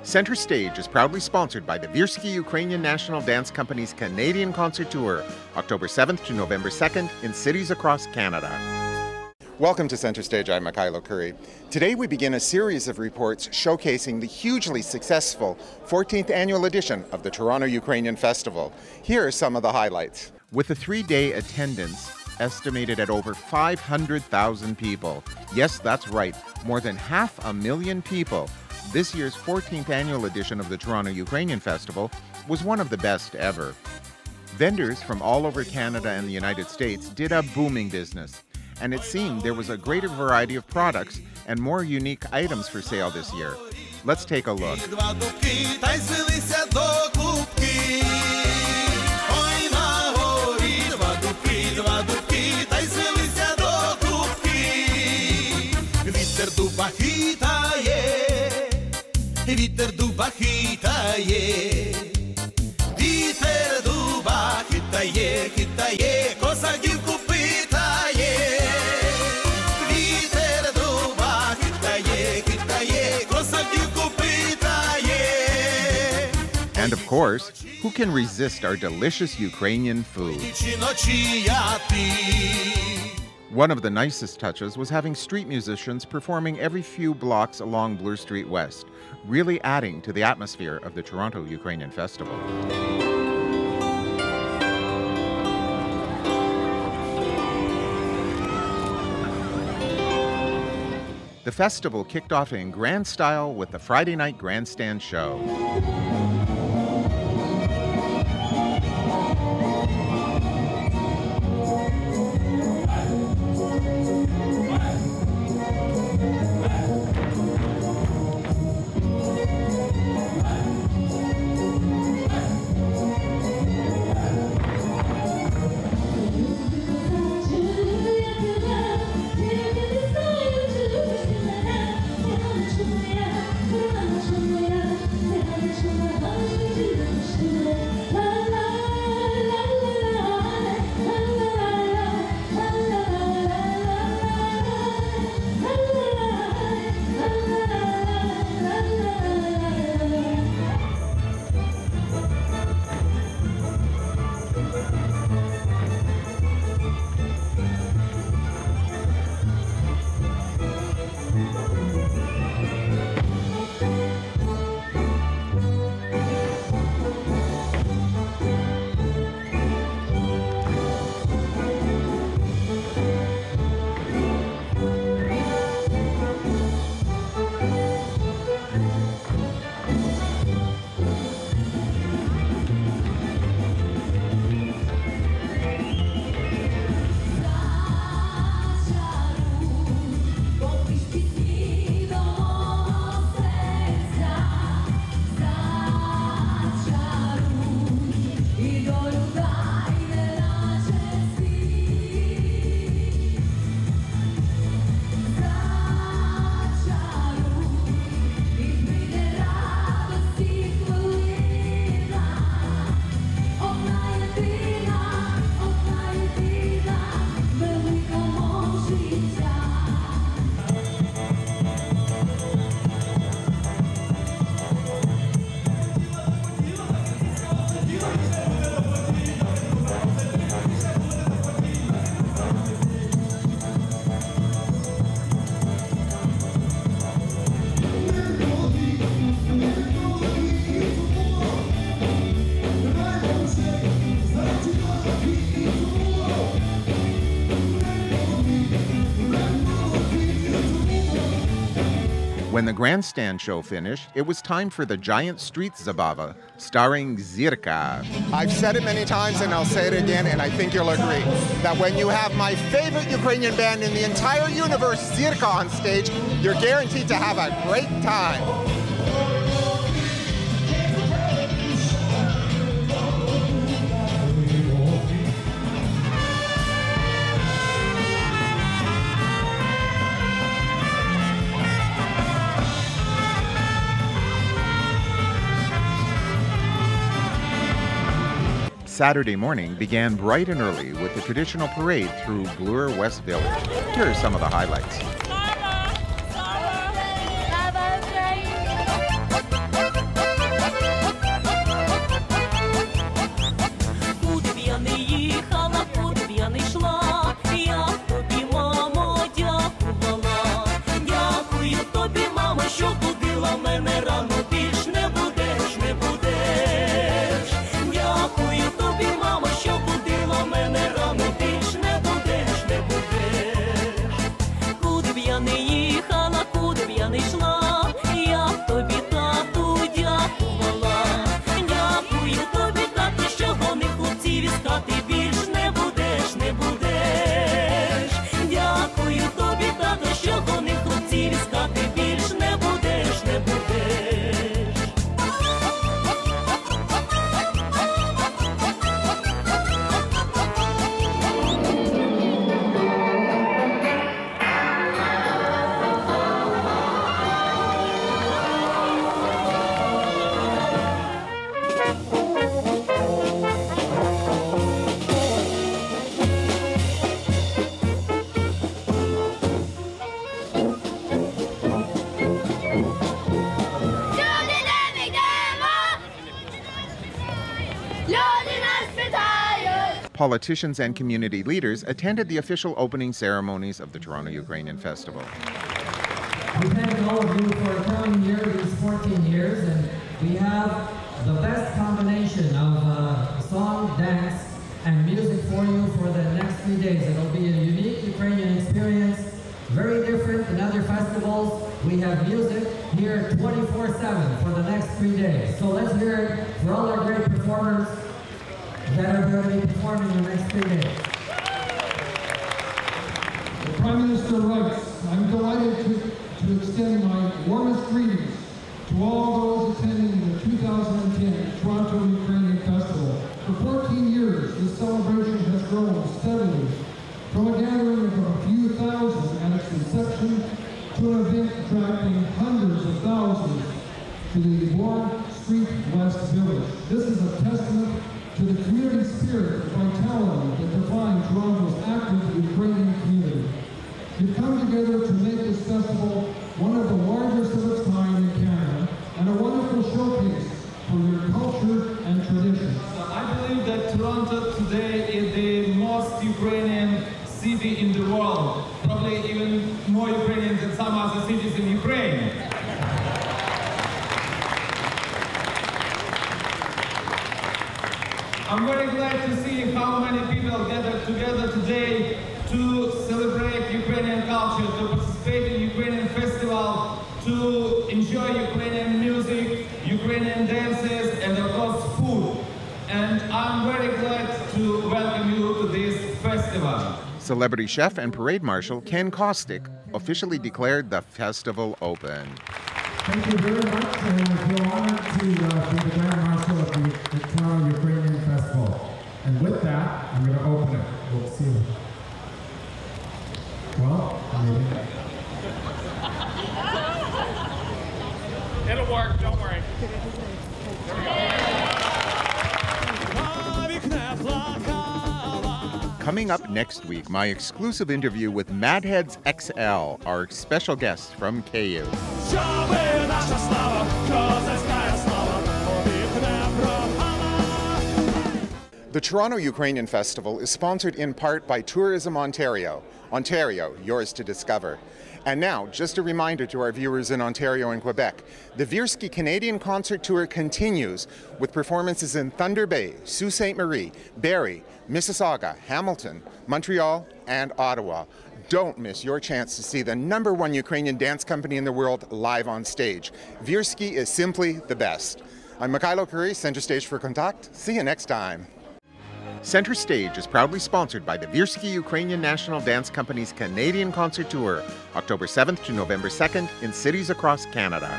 Center Stage is proudly sponsored by the Virsky Ukrainian National Dance Company's Canadian Concert Tour, October 7th to November 2nd in cities across Canada. Welcome to Center Stage. I'm Mikhailo Curry. Today we begin a series of reports showcasing the hugely successful 14th annual edition of the Toronto Ukrainian Festival. Here are some of the highlights. With a 3-day attendance estimated at over 500,000 people. Yes, that's right, more than 500,000 people. This year's 14th annual edition of the Toronto Ukrainian Festival was one of the best ever. Vendors from all over Canada and the United States did a booming business, and it seemed there was a greater variety of products and more unique items for sale this year. Let's take a look. Вітер дуба хитає, вітер дуба хитає, хитає, козаківку питає. Вітер дуба хитає, хитає, козаківку питає. And of course, who can resist our delicious Ukrainian food? One of the nicest touches was having street musicians performing every few blocks along Bloor Street West, really adding to the atmosphere of the Toronto Ukrainian Festival. The festival kicked off in grand style with the Friday night grandstand show. When the grandstand show finished, it was time for the giant street zabava, starring Zirka. I've said it many times and I'll say it again, and I think you'll agree, that when you have my favorite Ukrainian band in the entire universe, Zirka, on stage, you're guaranteed to have a great time. Saturday morning began bright and early with the traditional parade through Bloor West Village. Here are some of the highlights. Politicians and community leaders attended the official opening ceremonies of the Toronto Ukrainian Festival. We thank all of you for coming here these 14 years, and we have the best combination of song, dance, and music for you for the next 3 days. It'll be a unique Ukrainian experience, very different than other festivals. We have music here 24/7 for the next 3 days. So let's hear it for all our great performers that are going to be performing the next 3 days. The Prime Minister writes, I'm delighted to extend my warmest greetings to all those attending the 2010 Toronto Ukrainian Festival. For 14 years, this celebration has grown steadily from a gathering of a few thousand at its inception to an event attracting hundreds of thousands to the Warren Street West Village. This is a testament to the community spirit and vitality that define Toronto's active Ukrainian community. You've come together to make this festival one of the largest of its kind in Canada and a wonderful showcase for your culture and traditions. I believe that Toronto today is the most Ukrainian city in the world, probably even more Ukrainian than some other cities in Ukraine. I'm very glad to see how many people gathered together today to celebrate Ukrainian culture, to participate in Ukrainian festival, to enjoy Ukrainian music, Ukrainian dances, and of course food. And I'm very glad to welcome you to this festival. Celebrity chef and parade marshal Ken Kostick officially declared the festival open. Thank you very much, and I feel honored to be the Grand Marshal of the Toronto Ukrainian Festival. And with that, I'm going to open it. We'll see. Well, maybe. It'll work, don't worry. There we go. Coming up next week, my exclusive interview with Madheads XL, our special guest from KU. The Toronto Ukrainian Festival is sponsored in part by Tourism Ontario. Ontario, yours to discover. And now, just a reminder to our viewers in Ontario and Quebec, the Viersky Canadian Concert Tour continues with performances in Thunder Bay, Sault Ste. Marie, Barrie, Mississauga, Hamilton, Montreal, and Ottawa. Don't miss your chance to see the #1 Ukrainian dance company in the world live on stage. Viersky is simply the best. I'm Mikhailo Curry, Center Stage for Contact. See you next time. Center Stage is proudly sponsored by the Viersky Ukrainian National Dance Company's Canadian Concert Tour, October 7th to November 2nd in cities across Canada.